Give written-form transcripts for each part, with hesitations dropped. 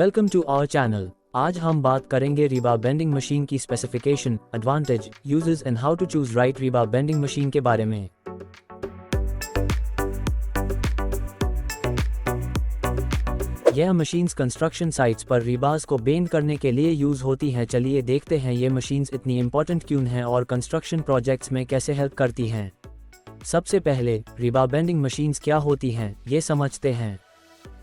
Welcome to our channel. आज हम बात करेंगे रीबार बेंडिंग मशीन की specification, advantage, uses and how to choose right rebar bending machine के बारे में। यह मशीन्स कंस्ट्रक्शन साइट्स पर रीबार्स को बेंड करने के लिए यूज होती हैं। चलिए देखते हैं ये मशीन्स इतनी इंपॉर्टेंट क्यों हैं और कंस्ट्रक्शन प्रोजेक्ट्स में कैसे हेल्प करती हैं। सबसे पहले रीबार बेंडिंग मशीन्स क्या होती हैं, ये समझते हैं।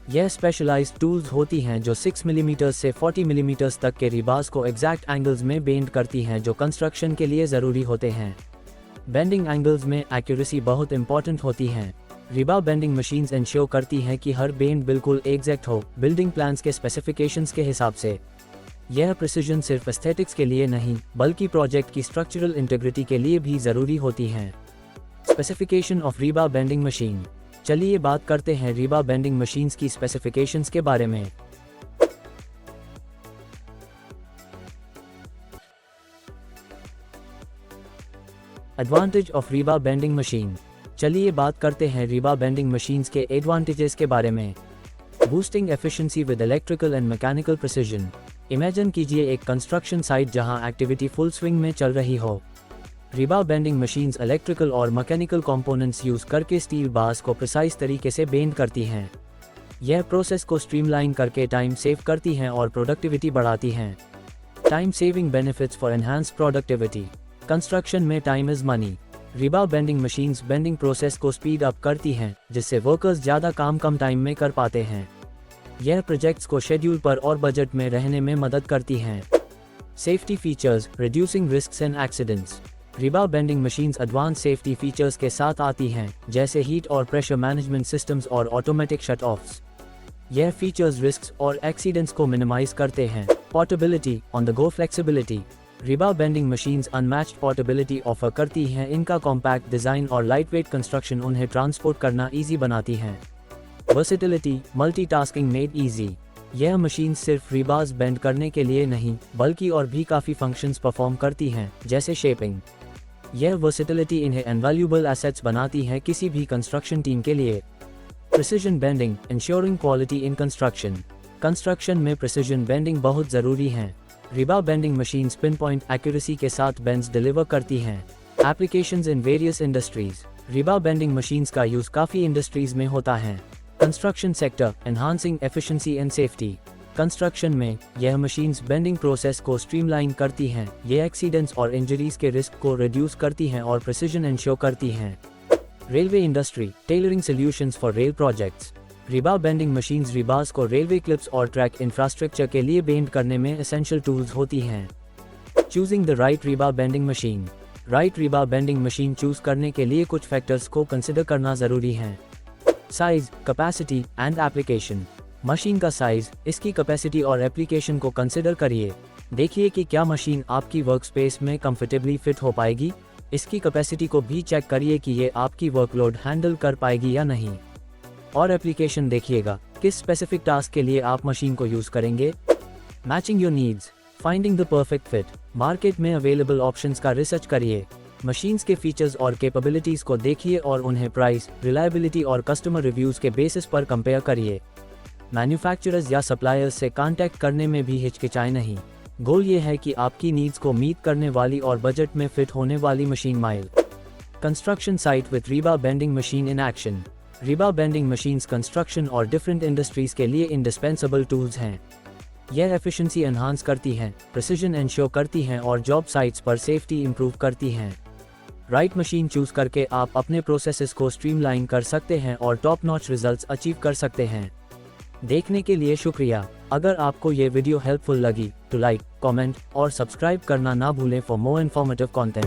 यह स्पेशलाइज्ड टूल्स होती हैं जो 6 मिलीमीटर से 40 मिलीमीटर तक के रीबार्स को एग्जैक्ट एंगल्स में बेंड करती हैं जो कंस्ट्रक्शन के लिए ज़रूरी होते हैं। बेंडिंग एंगल्स में एक्यूरेसी बहुत इंपॉर्टेंट होती है। रीबार बेंडिंग मशीन्स इंश्योर करती हैं कि हर बेंड बिल्कुल एग्जैक्ट हो, बिल्डिंग प्लान्स के स्पेसिफिकेशंस के हिसाब से। यह प्रिसिजन सिर्फ एस्थेटिक्स के लिए नहीं बल्कि प्रोजेक्ट की स्ट्रक्चरल इंटीग्रिटी के लिए भी ज़रूरी होती हैं। Specification of rebar bending machine. चलिए बात करते हैं रीबार बेंडिंग मशीन्स की स्पेसिफिकेशंस के बारे में। Advantage of rebar bending machine. चलिए बात करते हैं रीबार बेंडिंग मशीन्स के एडवांटेजेस के बारे में। Boosting efficiency with electrical and mechanical precision. Imagine कीजिए एक कंस्ट्रक्शन साइट जहां एक्टिविटी फुल स्विंग में चल रही हो। रीबार बेंडिंग मशीन्स इलेक्ट्रिकल और मैकेनिकल कंपोनेंट्स यूज करके स्टील बार्स को प्रिसाइज तरीके से बेंड करती हैं। यह प्रोसेस को स्ट्रीमलाइन करके टाइम सेव करती हैं और प्रोडक्टिविटी बढ़ाती हैं। Time saving benefits for enhanced productivity. Construction में time is money. Rebar bending machines bending process को स्पीड अप करती हैं जिससे वर्कर्स ज़्यादा काम कम टाइम में कर पाते हैं। यह प्रोजेक्ट्स को शेड्यूल पर और बजट में रहने में मदद करती हैं। Safety features, reducing risks and accidents. Rebar bending machines advance safety features के साथ आती हैं जैसे हीट और प्रेशर मैनेजमेंट सिस्टम्स और ऑटोमेटिक शट ऑफ्स। यह फीचर्स रिस्क्स और एक्सीडेंट्स को मिनिमाइज करते हैं। Portability, on the go flexibility. Rebar bending machines unmatched portability offer करती हैं। इनका कॉम्पैक्ट डिज़ाइन और लाइटवेट कंस्ट्रक्शन उन्हें ट्रांसपोर्ट करना ईजी बनाती हैं। Versatility, multitasking made easy. यह मशीन सिर्फ रीबार्स बेंड करने के लिए नहीं बल्कि और भी काफ़ी फंक्शंस परफॉर्म करती हैं जैसे शेपिंग। यह वर्सेटिलिटी इन्हें इनवैल्यूएबल एसेट्स बनाती है किसी भी कंस्ट्रक्शन टीम के लिए। Precision bending, ensuring quality in construction. Construction में प्रिसिजन बेंडिंग बहुत ज़रूरी है। Rebar bending machines pin point accuracy के साथ बेंड्स डिलीवर करती हैं। Applications in various industries. Rebar bending machines का यूज़ काफ़ी इंडस्ट्रीज में होता है। Construction sector, enhancing efficiency and safety. Construction में यह मशीन्स बेंडिंग प्रोसेस को स्ट्रीमलाइन करती हैं। ये एक्सीडेंट्स और इंजरीज के रिस्क को रिड्यूस करती हैं और प्रिसिजन इंश्योर करती हैं। Railway industry, tailoring solutions for rail projects. Rebar bending machines rebars को रेलवे क्लिप्स और ट्रैक इंफ्रास्ट्रक्चर के लिए बेंड करने में एसेंशियल टूल्स होती हैं। Choosing the right rebar bending machine. Right rebar bending machine choose करने के लिए कुछ फैक्टर्स को कंसिडर करना ज़रूरी है। Size, capacity and application. Machine का साइज, इसकी कैपेसिटी और एप्लीकेशन को कंसिडर करिए। देखिए कि क्या मशीन आपकी वर्कस्पेस में कंफर्टेबली फिट हो पाएगी। इसकी कैपेसिटी को भी चेक करिए कि ये आपकी वर्कलोड हैंडल कर पाएगी या नहीं। और एप्लीकेशन देखिएगा, किस स्पेसिफिक टास्क के लिए आप मशीन को यूज़ करेंगे। Matching your needs, finding the perfect fit. Market में अवेलेबल ऑप्शंस का रिसर्च करिए। मशीन्स के फीचर्स और कैपेबिलिटीज़ को देखिए और उन्हें प्राइस, रिलायबिलिटी और कस्टमर रिव्यूज़ के बेसिस पर कंपेयर करिए। मैन्युफैक्चरर्स या सप्लायर्स से कांटेक्ट करने में भी हिचकिचाएं नहीं। गोल ये है कि आपकी नीड्स को मीट करने वाली और बजट में फिट होने वाली machine mile. Construction site with rebar bending machine in action. Rebar bending machines construction और डिफरेंट इंडस्ट्रीज के लिए इंडिस्पेंसेबल टूल्स हैं। यह एफिशिएंसी एनहांस करती हैं, प्रिसिजन इंश्योर करती हैं और जॉब साइट्स पर सेफ्टी इंप्रूव करती हैं। राइट मशीन चूज करके आप अपने प्रोसेसेस को स्ट्रीमलाइन कर सकते हैं और टॉप नॉच रिजल्ट्स अचीव कर सकते हैं। देखने के लिए शुक्रिया। अगर आपको ये वीडियो हेल्पफुल लगी तो लाइक, कमेंट और सब्सक्राइब करना ना भूलें फॉर मोर इन्फॉर्मेटिव कंटेंट।